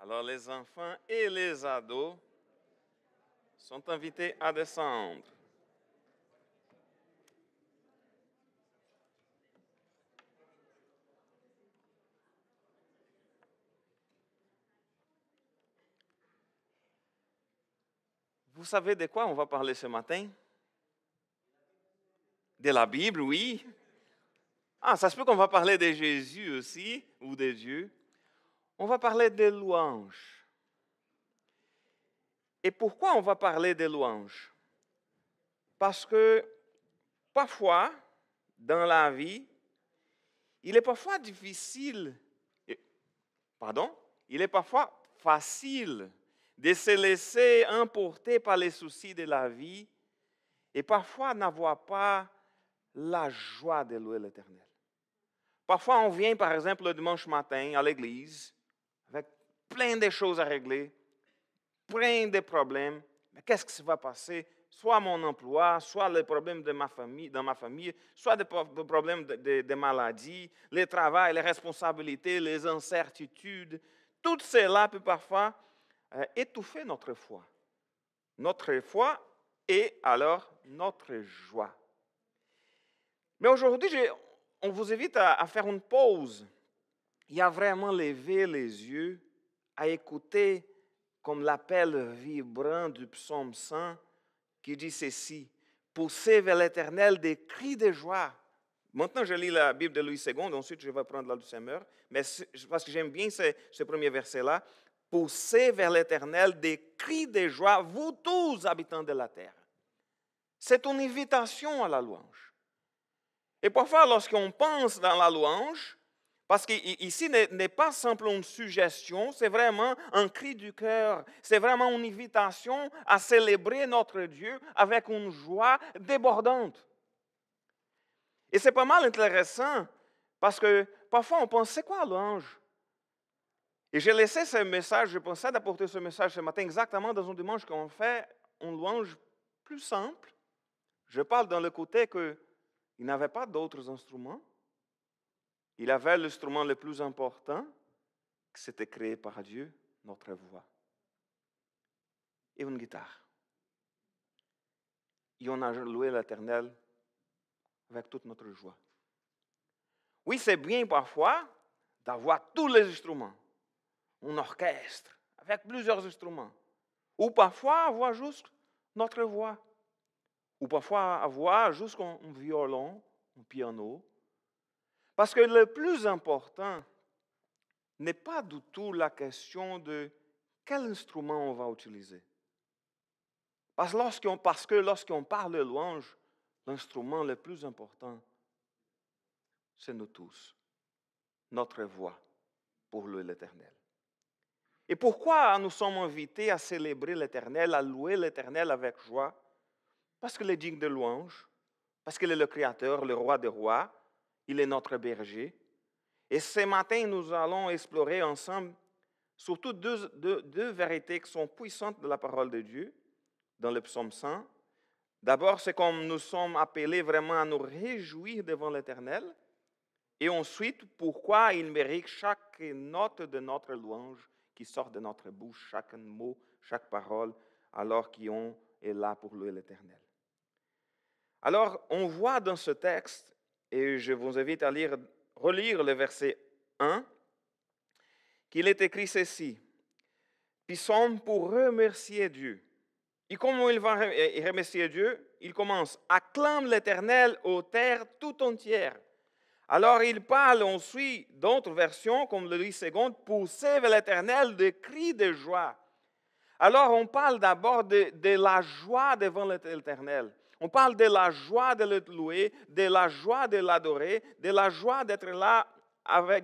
Alors les enfants et les ados sont invités à descendre. Vous savez de quoi on va parler ce matin? De la Bible, oui. Ah, ça se peut qu'on va parler de Jésus aussi, ou de Dieu. On va parler des louanges. Et pourquoi on va parler des louanges? Parce que parfois, dans la vie, il est parfois difficile, il est parfois facile de se laisser emporter par les soucis de la vie et parfois n'avoir pas la joie de louer l'Éternel. Parfois, on vient, par exemple, le dimanche matin à l'église avec plein de choses à régler, plein de problèmes. Mais qu'est-ce qui se va passer? Soit mon emploi, soit les problèmes de ma famille, dans ma famille, soit des problèmes de maladie, le travail, les responsabilités, les incertitudes. Tout cela peut parfois étouffer notre foi. Notre foi et alors notre joie. Mais aujourd'hui, on vous invite à faire une pause et à vraiment lever les yeux, à écouter comme l'appel vibrant du psaume 100 qui dit ceci: poussez vers l'Éternel des cris de joie. Maintenant, je lis la Bible de Louis II, ensuite je vais prendre la Semeur, mais parce que j'aime bien ce premier verset-là. Poussez vers l'Éternel des cris de joie, vous tous habitants de la terre. C'est une invitation à la louange. Et parfois, lorsqu'on pense dans la louange, parce qu'ici n'est pas simplement une suggestion, c'est vraiment un cri du cœur, c'est vraiment une invitation à célébrer notre Dieu avec une joie débordante. Et c'est pas mal intéressant, parce que parfois on pense, c'est quoi la louange? Et j'ai laissé ce message, je pensais d'apporter ce message ce matin exactement dans un dimanche qu'on fait une louange plus simple. Je parle dans le côté qu'il n'avait pas d'autres instruments. Il avait l'instrument le plus important, qui s'était créé par Dieu, notre voix. Et une guitare. Et on a loué l'Éternel avec toute notre joie. Oui, c'est bien parfois d'avoir tous les instruments. Un orchestre avec plusieurs instruments. Ou parfois avoir juste notre voix. Ou parfois avoir juste un violon, un piano. Parce que le plus important n'est pas du tout la question de quel instrument on va utiliser. Parce que lorsqu'on parle de louange, l'instrument le plus important, c'est nous tous, notre voix pour louer l'Éternel. Et pourquoi nous sommes invités à célébrer l'Éternel, à louer l'Éternel avec joie? Parce qu'il est digne de louange, parce qu'il est le Créateur, le Roi des rois, il est notre berger. Et ce matin, nous allons explorer ensemble surtout deux vérités qui sont puissantes de la parole de Dieu dans le psaume 100. D'abord, c'est comme nous sommes appelés vraiment à nous réjouir devant l'Éternel. Et ensuite, pourquoi il mérite chaque note de notre louange qui sort de notre bouche, chaque mot, chaque parole, alors qu'on est là pour louer l'Éternel. Alors, on voit dans ce texte, et je vous invite à relire le verset 1, qu'il est écrit ceci: psaume pour remercier Dieu. Et comment il va remercier Dieu? Il commence: acclame l'Éternel aux terres tout entières. Alors il parle ensuite d'autres versions, comme le Louis II, poussez vers l'Éternel des cris de joie. Alors on parle d'abord de la joie devant l'Éternel. On parle de la joie de le louer, de la joie de l'adorer, de la joie d'être là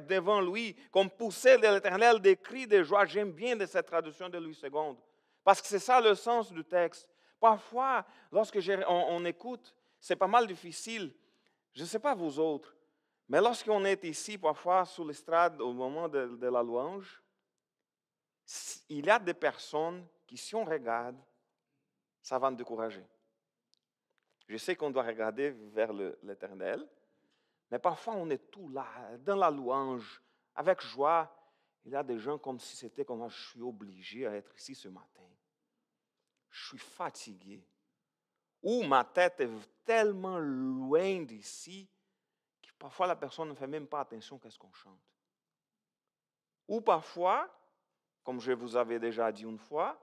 devant lui, comme pousser de l'Éternel des cris de joie. J'aime bien de cette traduction de Louis II, parce que c'est ça le sens du texte. Parfois, lorsque on écoute, c'est pas mal difficile. Je ne sais pas vous autres, mais lorsqu'on est ici, parfois, sous l'estrade, au moment de la louange, il y a des personnes qui, si on regarde, ça va nous décourager. Je sais qu'on doit regarder vers l'Éternel, mais parfois on est tout là, dans la louange, avec joie, Il y a des gens comme si c'était comme je suis obligé à être ici ce matin. Je suis fatigué. Ou ma tête est tellement loin d'ici que parfois la personne ne fait même pas attention à ce qu'on chante. Ou parfois, comme je vous avais déjà dit une fois,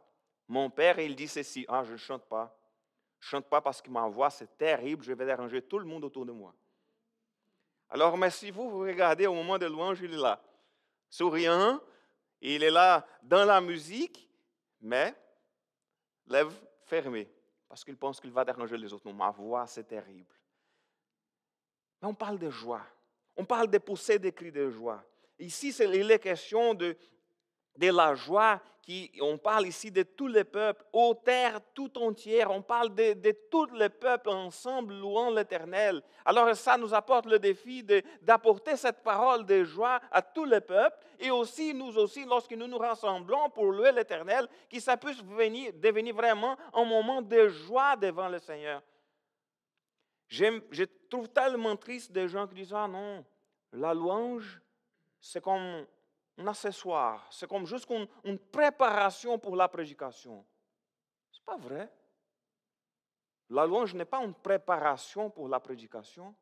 mon père, il dit ceci, ah, je ne chante pas. Je ne chante pas parce que ma voix, c'est terrible, je vais déranger tout le monde autour de moi. Alors, mais si vous regardez au moment de louange, il est là, souriant, il est là dans la musique, mais lèvres fermées, parce qu'il pense qu'il va déranger les autres. Non, ma voix, c'est terrible. Mais on parle de joie. On parle de poussées des cris de joie. Ici, il est question de la joie. On parle ici de tous les peuples, aux terres tout entières. On parle de tous les peuples ensemble louant l'Éternel. Alors ça nous apporte le défi d'apporter cette parole de joie à tous les peuples. Et aussi, nous aussi, lorsque nous nous rassemblons pour louer l'Éternel, que ça puisse devenir vraiment un moment de joie devant le Seigneur. Je trouve tellement triste des gens qui disent « Ah non, la louange, c'est comme un accessoire, c'est comme juste une préparation pour la prédication. » Ce n'est pas vrai. La louange n'est pas une préparation pour la prédication.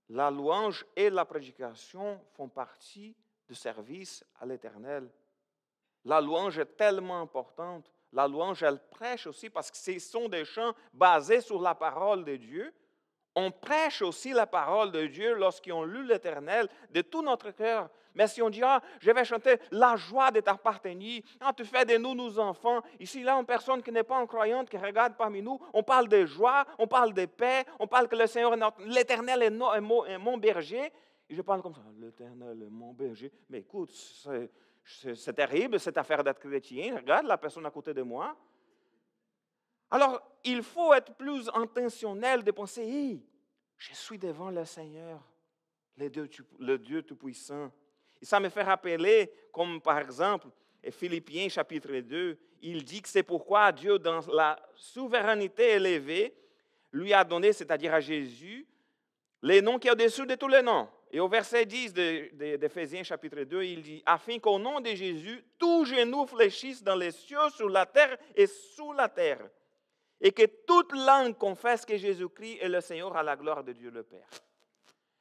La louange et la prédication font partie du service à l'Éternel. La louange est tellement importante. La louange, elle prêche aussi parce que ce sont des chants basés sur la parole de Dieu. On prêche aussi la parole de Dieu lorsqu'ils ont lu l'Éternel de tout notre cœur. Mais si on dit, ah, je vais chanter la joie de t'appartenir, ah, tu fais de nous nos enfants. Ici, là, une personne qui n'est pas en croyante, qui regarde parmi nous, on parle de joie, on parle de paix, on parle que le Seigneur, l'Éternel est mon berger. Et je parle comme ça, l'Éternel est mon berger. Mais écoute, c'est terrible cette affaire d'être chrétien. Regarde la personne à côté de moi. Alors, il faut être plus intentionnel de penser, hey, je suis devant le Seigneur, le Dieu Tout-Puissant. Et ça me fait rappeler, comme par exemple, Philippiens chapitre 2, il dit que c'est pourquoi Dieu, dans la souveraineté élevée, lui a donné, c'est-à-dire à Jésus, les noms qui est au-dessus de tous les noms. Et au verset 10 d'Éphésiens chapitre 2, il dit, afin qu'au nom de Jésus, tout genou fléchisse dans les cieux, sur la terre et sous la terre. Et que toute langue confesse que Jésus-Christ est le Seigneur à la gloire de Dieu le Père.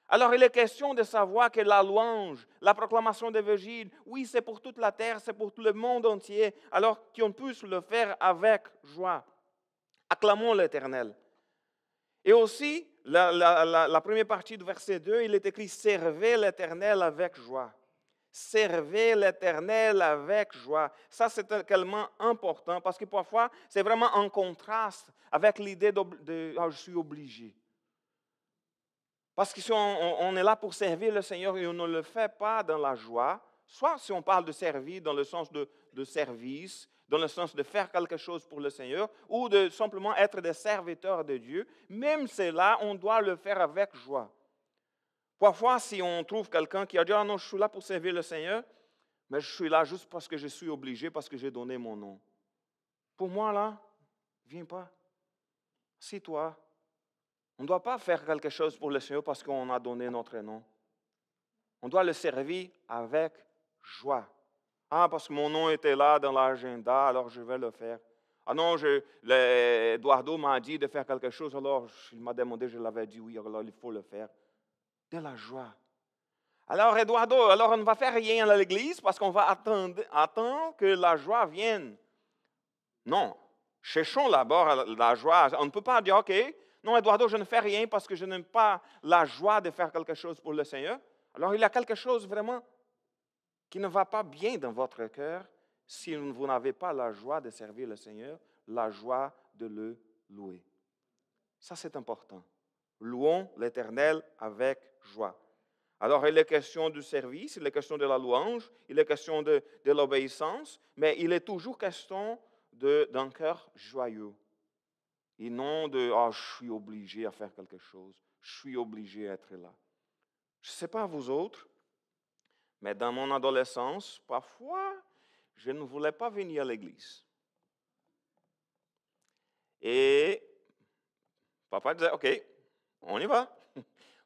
Alors, il est question de savoir que la louange, la proclamation d'évangile, oui, c'est pour toute la terre, c'est pour tout le monde entier, alors qu'on puisse le faire avec joie. Acclamons l'Éternel. Et aussi, la première partie du verset 2, il est écrit « Servez l'Éternel avec joie ». Servez l'Éternel avec joie. Ça, c'est tellement important parce que parfois, c'est vraiment en contraste avec l'idée de je suis obligé. Parce que si on est là pour servir le Seigneur et on ne le fait pas dans la joie, soit si on parle de servir dans le sens de service, dans le sens de faire quelque chose pour le Seigneur, ou de simplement être des serviteurs de Dieu, même cela, on doit le faire avec joie. Parfois, si on trouve quelqu'un qui a dit « Ah non, je suis là pour servir le Seigneur, mais je suis là juste parce que je suis obligé, parce que j'ai donné mon nom. » Pour moi, là, viens pas. Assis-toi. On ne doit pas faire quelque chose pour le Seigneur parce qu'on a donné notre nom. On doit le servir avec joie. Ah, parce que mon nom était là dans l'agenda, alors je vais le faire. Ah non, Eduardo m'a dit de faire quelque chose, alors il m'a demandé, je l'avais dit oui, alors il faut le faire. De la joie. Alors, Eduardo, alors on ne va faire rien à l'église parce qu'on va attendre que la joie vienne. Non, cherchons d'abord la joie. On ne peut pas dire, OK, non, Eduardo, je ne fais rien parce que je n'aime pas la joie de faire quelque chose pour le Seigneur. Alors, il y a quelque chose vraiment qui ne va pas bien dans votre cœur si vous n'avez pas la joie de servir le Seigneur, la joie de le louer. Ça, c'est important. Louons l'Éternel avec joie. Alors, il est question du service, il est question de la louange, il est question de l'obéissance, mais il est toujours question d'un cœur joyeux. Et non de « Ah, je suis obligé à faire quelque chose, je suis obligé à être là ». Je ne sais pas vous autres, mais dans mon adolescence, parfois, je ne voulais pas venir à l'église. Et papa disait « OK, on y va ».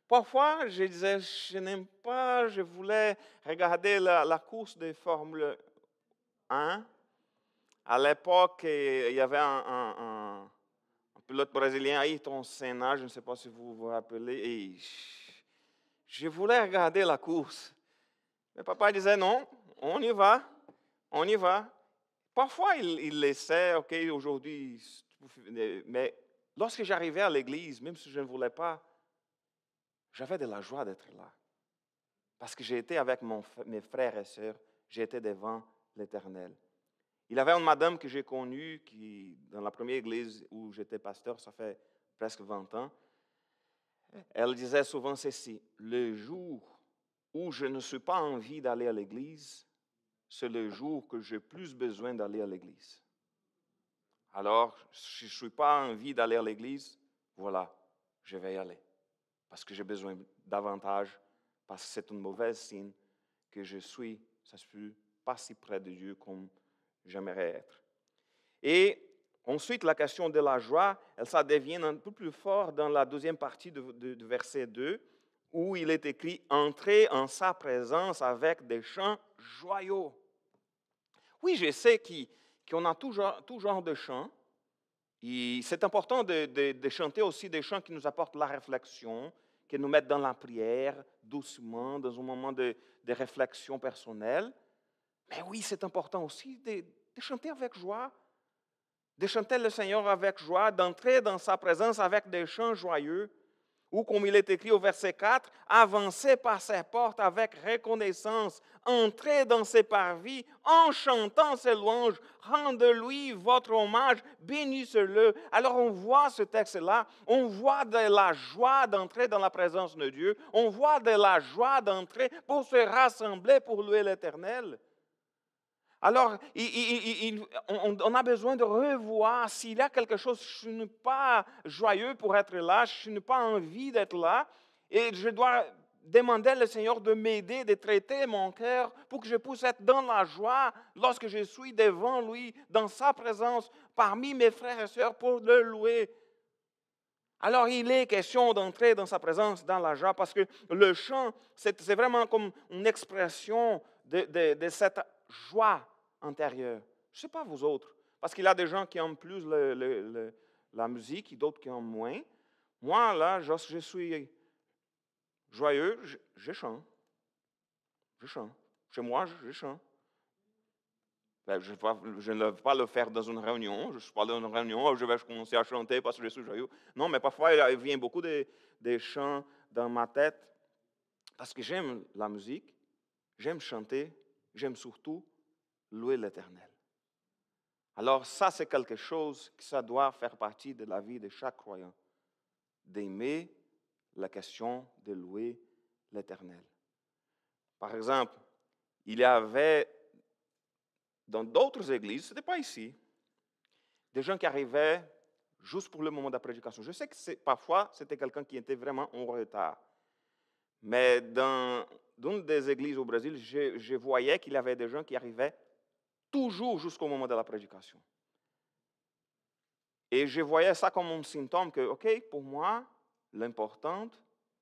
Parfois, je disais, je n'aime pas, je voulais regarder la course de Formule 1. À l'époque, il y avait un pilote brésilien, Ayrton Senna, je ne sais pas si vous vous rappelez, et je voulais regarder la course. Mais papa disait, non, on y va, on y va. Parfois, il laissait, OK, aujourd'hui, mais lorsque j'arrivais à l'église, même si je ne voulais pas, j'avais de la joie d'être là. Parce que j'étais avec mes frères et sœurs, j'étais devant l'Éternel. Il y avait une madame que j'ai connue, qui, dans la première église où j'étais pasteur, ça fait presque 20 ans, elle disait souvent ceci: le jour où je ne suis pas envie d'aller à l'église, c'est le jour que j'ai plus besoin d'aller à l'église. Alors, si je ne suis pas envie d'aller à l'église, voilà, je vais y aller. Parce que j'ai besoin davantage, parce que c'est un mauvais signe que je suis, ça ne suis pas si près de Dieu comme j'aimerais être. Et ensuite, la question de la joie, ça devient un peu plus fort dans la deuxième partie du verset 2, où il est écrit « Entrez en sa présence avec des chants joyeux ». Oui, je sais qu'on a tout genre de chants. Et c'est important de chanter aussi des chants qui nous apportent la réflexion, qui nous mettent dans la prière, doucement, dans un moment de réflexion personnelle. Mais oui, c'est important aussi de chanter avec joie, de chanter le Seigneur avec joie, d'entrer dans sa présence avec des chants joyeux, ou comme il est écrit au verset 4, avancez par ses portes avec reconnaissance, entrez dans ses parvis en chantant ses louanges, rendez-lui votre hommage, bénissez-le. Alors on voit ce texte-là, on voit de la joie d'entrer dans la présence de Dieu, on voit de la joie d'entrer pour se rassembler pour louer l'Éternel. Alors, on a besoin de revoir s'il y a quelque chose, je ne suis pas joyeux pour être là, je n'ai pas envie d'être là, et je dois demander au Seigneur de m'aider, de traiter mon cœur pour que je puisse être dans la joie lorsque je suis devant lui, dans sa présence, parmi mes frères et sœurs pour le louer. Alors, il est question d'entrer dans sa présence, dans la joie, parce que le chant, c'est vraiment comme une expression de cette joie intérieure. Je ne sais pas vous autres, parce qu'il y a des gens qui aiment plus la musique et d'autres qui aiment moins. Moi, là, je suis joyeux, je chante. Je chante. Chez moi, je chante. Ben, je ne vais pas le faire dans une réunion. Je ne suis pas dans une réunion, je vais commencer à chanter parce que je suis joyeux. Non, mais parfois, il vient beaucoup de chants dans ma tête parce que j'aime la musique, j'aime chanter, j'aime surtout louer l'Éternel. Alors ça, c'est quelque chose que ça doit faire partie de la vie de chaque croyant, d'aimer la question de louer l'Éternel. Par exemple, il y avait dans d'autres églises, ce n'était pas ici, des gens qui arrivaient juste pour le moment de la prédication. Je sais que parfois, c'était quelqu'un qui était vraiment en retard. Mais dans une des églises au Brésil, je voyais qu'il y avait des gens qui arrivaient toujours jusqu'au moment de la prédication. Et je voyais ça comme un symptôme que, OK, pour moi, l'important,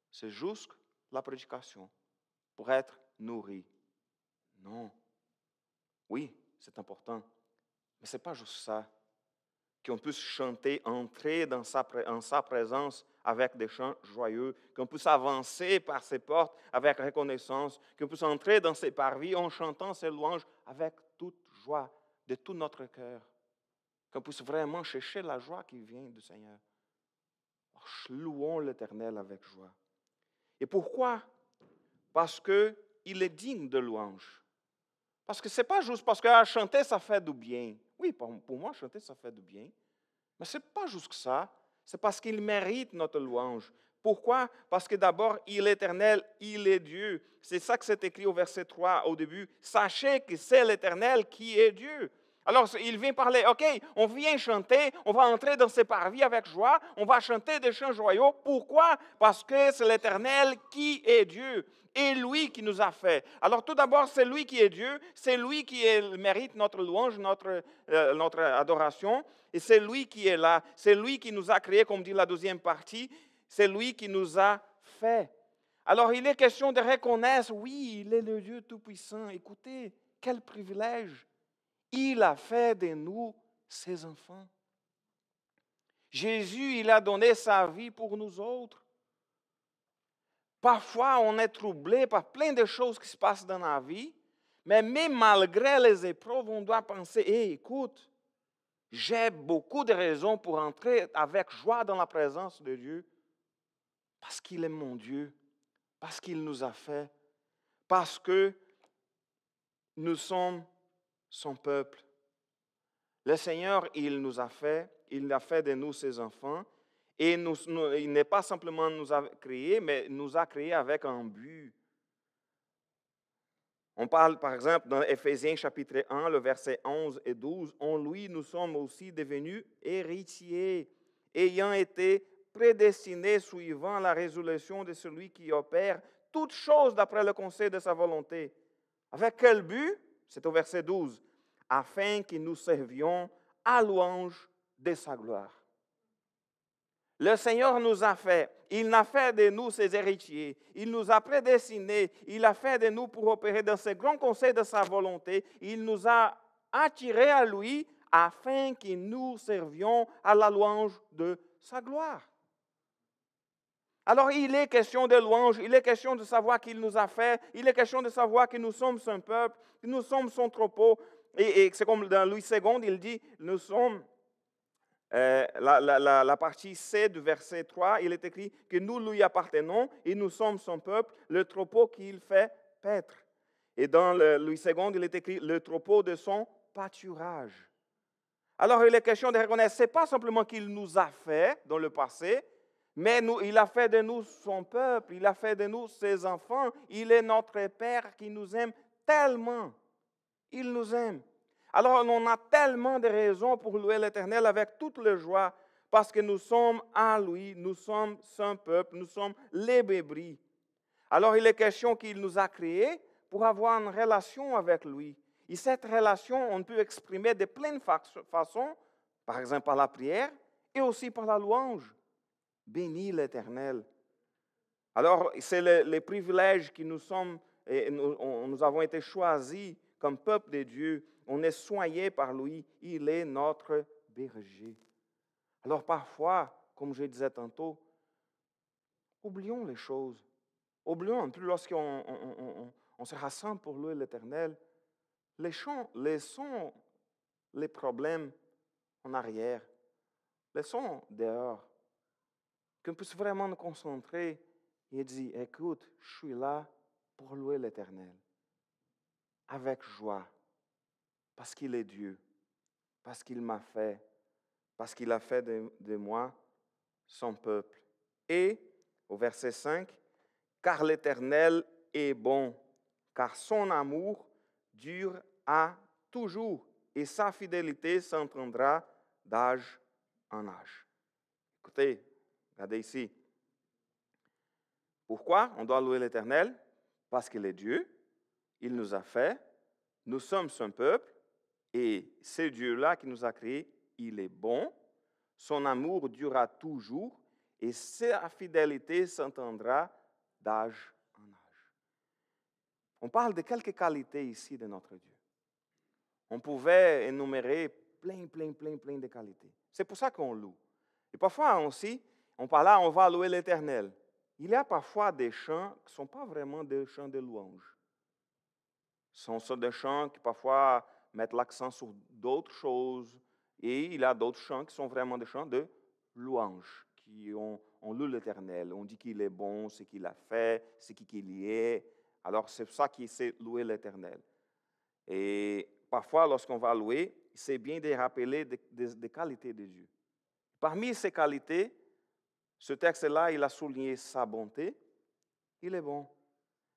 c'est juste la prédication pour être nourri. Non. Oui, c'est important. Mais ce n'est pas juste ça. Qu'on puisse chanter, entrer en sa présence avec des chants joyeux, qu'on puisse avancer par ses portes avec reconnaissance, qu'on puisse entrer dans ses parvis en chantant ses louanges avec toute joie, de tout notre cœur, qu'on puisse vraiment chercher la joie qui vient du Seigneur. Alors, louons l'Éternel avec joie. Et pourquoi? Parce qu'il est digne de louange. Parce que ce n'est pas juste parce que chanter, ça fait du bien. Oui, pour moi, chanter, ça fait du bien. Mais ce n'est pas juste ça. C'est parce qu'il mérite notre louange. Pourquoi? Parce que d'abord, il est éternel, il est Dieu. C'est ça que c'est écrit au verset 3 au début. Sachez que c'est l'Éternel qui est Dieu. Alors, il vient parler, OK, on vient chanter, on va entrer dans ses parvis avec joie, on va chanter des chants joyeux. Pourquoi? Parce que c'est l'Éternel qui est Dieu et lui qui nous a fait. Alors, tout d'abord, c'est lui qui est Dieu, c'est lui qui mérite notre louange, notre adoration, et c'est lui qui est là, c'est lui qui nous a créés, comme dit la deuxième partie, c'est lui qui nous a fait. Alors, il est question de reconnaître, oui, il est le Dieu Tout-Puissant. Écoutez, quel privilège. Il a fait de nous ses enfants. Jésus, il a donné sa vie pour nous autres. Parfois, on est troublé par plein de choses qui se passent dans la vie, mais même malgré les épreuves, on doit penser, hey, écoute, j'ai beaucoup de raisons pour entrer avec joie dans la présence de Dieu, parce qu'il est mon Dieu, parce qu'il nous a fait, parce que nous sommes son peuple. Le Seigneur, il nous a fait, il a fait de nous ses enfants, et il n'est pas simplement nous a créés, mais nous a créés avec un but. On parle, par exemple, dans Éphésiens chapitre 1, le verset 11 et 12, « En lui, nous sommes aussi devenus héritiers, ayant été prédestinés suivant la résolution de celui qui opère toutes choses d'après le conseil de sa volonté. » Avec quel but? C'est au verset 12. « Afin que nous servions à louange de sa gloire. » Le Seigneur nous a fait, il a fait de nous ses héritiers, il nous a prédestinés, il a fait de nous pour opérer dans ce grand conseil de sa volonté, il nous a attirés à lui afin que nous servions à la louange de sa gloire. Alors il est question de louange, il est question de savoir qu'il nous a fait, il est question de savoir que nous sommes son peuple, que nous sommes son troupeau. Et c'est comme dans Louis II, il dit, nous sommes... la partie C du verset 3, il est écrit que nous lui appartenons et nous sommes son peuple, le troupeau qu'il fait paître. Et dans Louis II, il est écrit le troupeau de son pâturage. Alors il est question de reconnaître, ce n'est pas simplement qu'il nous a fait dans le passé, mais il a fait de nous son peuple, il a fait de nous ses enfants, il est notre Père qui nous aime tellement. Il nous aime. Alors, on a tellement de raisons pour louer l'Éternel avec toute la joie, parce que nous sommes à lui, nous sommes son peuple, nous sommes les bébris. Alors, il est question qu'il nous a créés pour avoir une relation avec lui. Et cette relation, on peut exprimer de plein de façons, par exemple par la prière et aussi par la louange. Bénis l'Éternel. Alors, c'est le privilège que nous sommes, et nous avons été choisis comme peuple de Dieu. On est soigné par lui. Il est notre berger. Alors parfois, comme je disais tantôt, oublions les choses. Oublions un peu lorsqu'on se rassemble pour louer l'Éternel. Laissons les problèmes en arrière. Laissons dehors. Qu'on puisse vraiment nous concentrer et dire, écoute, je suis là pour louer l'Éternel. Avec joie. Parce qu'il est Dieu, parce qu'il m'a fait, parce qu'il a fait de moi son peuple. Et, au verset 5, « Car l'Éternel est bon, car son amour dure à toujours, et sa fidélité s'entendra d'âge en âge. » Écoutez, regardez ici. Pourquoi on doit louer l'Éternel? Parce qu'il est Dieu, il nous a fait, nous sommes son peuple, et ce Dieu-là qui nous a créés, il est bon, son amour durera toujours et sa fidélité s'entendra d'âge en âge. On parle de quelques qualités ici de notre Dieu. On pouvait énumérer plein de qualités. C'est pour ça qu'on loue. Et parfois aussi, on parle là, on va louer l'Éternel. Il y a parfois des chants qui ne sont pas vraiment des chants de louange. Ce sont des chants qui parfois mettent l'accent sur d'autres choses. Et il y a d'autres chants qui sont vraiment des chants de louange, on loue l'Éternel. On dit qu'il est bon, ce qu'il a fait, ce qu'il y est. Alors c'est ça qui c'est louer l'Éternel. Et parfois, lorsqu'on va louer, c'est bien de rappeler des qualités de Dieu. Parmi ces qualités, ce texte-là, il a souligné sa bonté. Il est bon.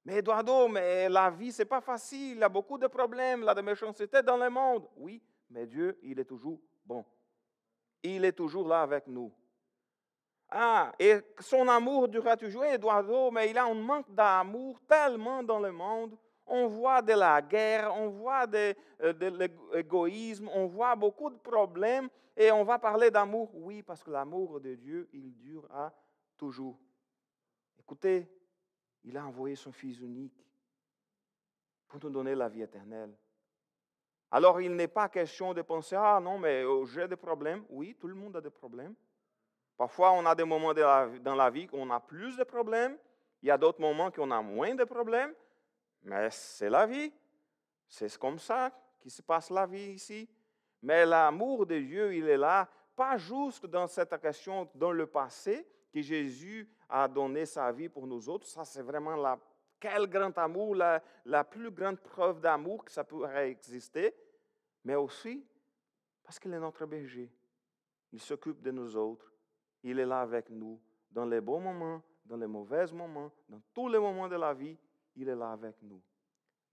Mais Eduardo, mais la vie, ce n'est pas facile. Il y a beaucoup de problèmes, il y a de méchanceté dans le monde. Oui, mais Dieu, il est toujours bon. Il est toujours là avec nous. Ah, et son amour durera toujours, Eduardo, mais il y a un manque d'amour tellement dans le monde. On voit de la guerre, on voit de l'égoïsme, on voit beaucoup de problèmes et on va parler d'amour. Oui, parce que l'amour de Dieu, il durera toujours. Écoutez, il a envoyé son Fils unique pour nous donner la vie éternelle. Alors, il n'est pas question de penser, ah non, mais j'ai des problèmes. Oui, tout le monde a des problèmes. Parfois, on a des moments dans la vie où on a plus de problèmes. Il y a d'autres moments où on a moins de problèmes. Mais c'est la vie. C'est comme ça qu'il se passe la vie ici. Mais l'amour de Dieu, il est là, pas juste dans cette question dans le passé, que Jésus a donné sa vie pour nous autres. Ça, c'est vraiment quel grand amour, la plus grande preuve d'amour que ça pourrait exister. Mais aussi parce qu'il est notre berger. Il s'occupe de nous autres. Il est là avec nous dans les bons moments, dans les mauvais moments, dans tous les moments de la vie. Il est là avec nous.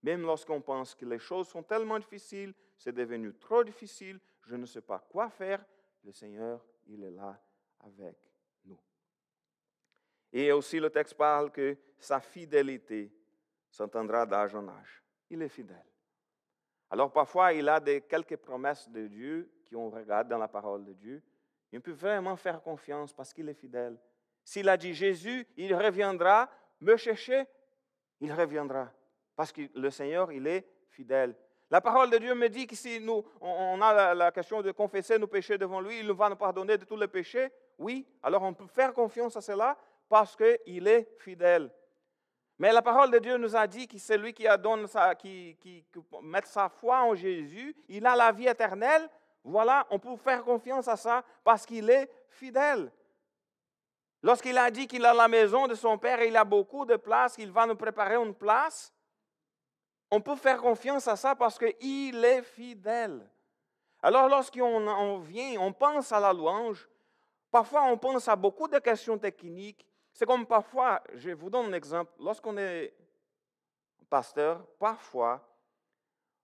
Même lorsqu'on pense que les choses sont tellement difficiles, c'est devenu trop difficile, je ne sais pas quoi faire, le Seigneur, il est là avec nous. Et aussi le texte parle que sa fidélité s'entendra d'âge en âge. Il est fidèle. Alors parfois, il a quelques promesses de Dieu qu'on regarde dans la parole de Dieu. Et on peut vraiment faire confiance parce qu'il est fidèle. S'il a dit Jésus, il reviendra me chercher, il reviendra. Parce que le Seigneur, il est fidèle. La parole de Dieu me dit que si on a la question de confesser nos péchés devant lui, il va nous pardonner de tous les péchés. Oui, alors on peut faire confiance à cela parce qu'il est fidèle. Mais la parole de Dieu nous a dit que celui qui met sa foi en Jésus, il a la vie éternelle. Voilà, on peut faire confiance à ça parce qu'il est fidèle. Lorsqu'il a dit qu'il a la maison de son Père et il a beaucoup de place, qu'il va nous préparer une place, on peut faire confiance à ça parce qu'il est fidèle. Alors lorsqu'on vient, on pense à la louange, parfois on pense à beaucoup de questions techniques. C'est comme parfois, je vous donne un exemple, lorsqu'on est pasteur, parfois,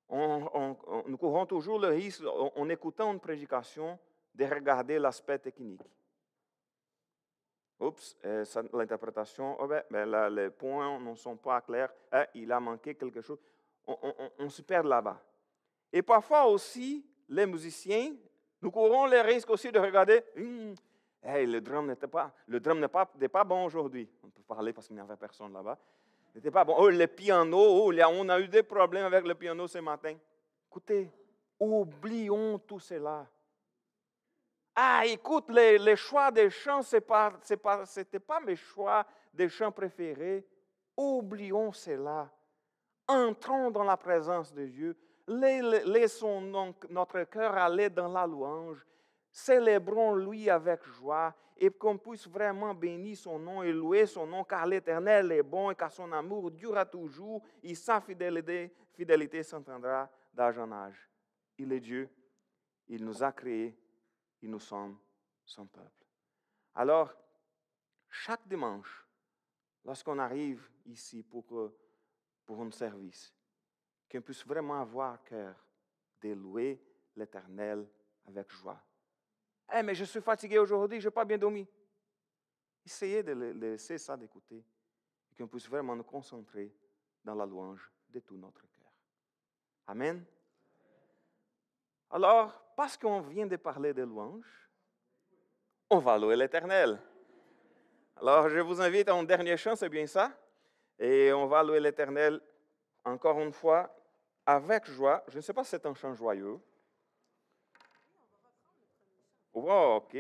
nous courons toujours le risque, en écoutant une prédication, de regarder l'aspect technique. Oups, l'interprétation, les points ne sont pas clairs, il a manqué quelque chose. On se perd là-bas. Et parfois aussi, les musiciens, nous courons le risque aussi de regarder, le drum n'était pas bon aujourd'hui. On peut parler parce qu'il n'y avait personne là-bas. Il n'était pas bon. Oh, le piano, on a eu des problèmes avec le piano ce matin. Écoutez, oublions tout cela. Ah, écoute, les choix des chants, c'était pas mes choix des chants préférés. Oublions cela. Entrons dans la présence de Dieu. Laissons notre cœur aller dans la louange. Célébrons-lui avec joie et qu'on puisse vraiment bénir son nom et louer son nom car l'Éternel est bon et car son amour durera toujours et sa fidélité s'entendra d'âge en âge. Il est Dieu, il nous a créés et nous sommes son peuple. Alors, chaque dimanche, lorsqu'on arrive ici pour un service, qu'on puisse vraiment avoir à cœur de louer l'Éternel avec joie. Mais je suis fatigué aujourd'hui, je n'ai pas bien dormi. Essayez de laisser ça d'écouter et qu'on puisse vraiment nous concentrer dans la louange de tout notre cœur. Amen. Alors, parce qu'on vient de parler de louange, on va louer l'Éternel. Alors, je vous invite à un dernier chant, c'est bien ça? Et on va louer l'Éternel encore une fois avec joie. Je ne sais pas si c'est un chant joyeux. Oh, OK.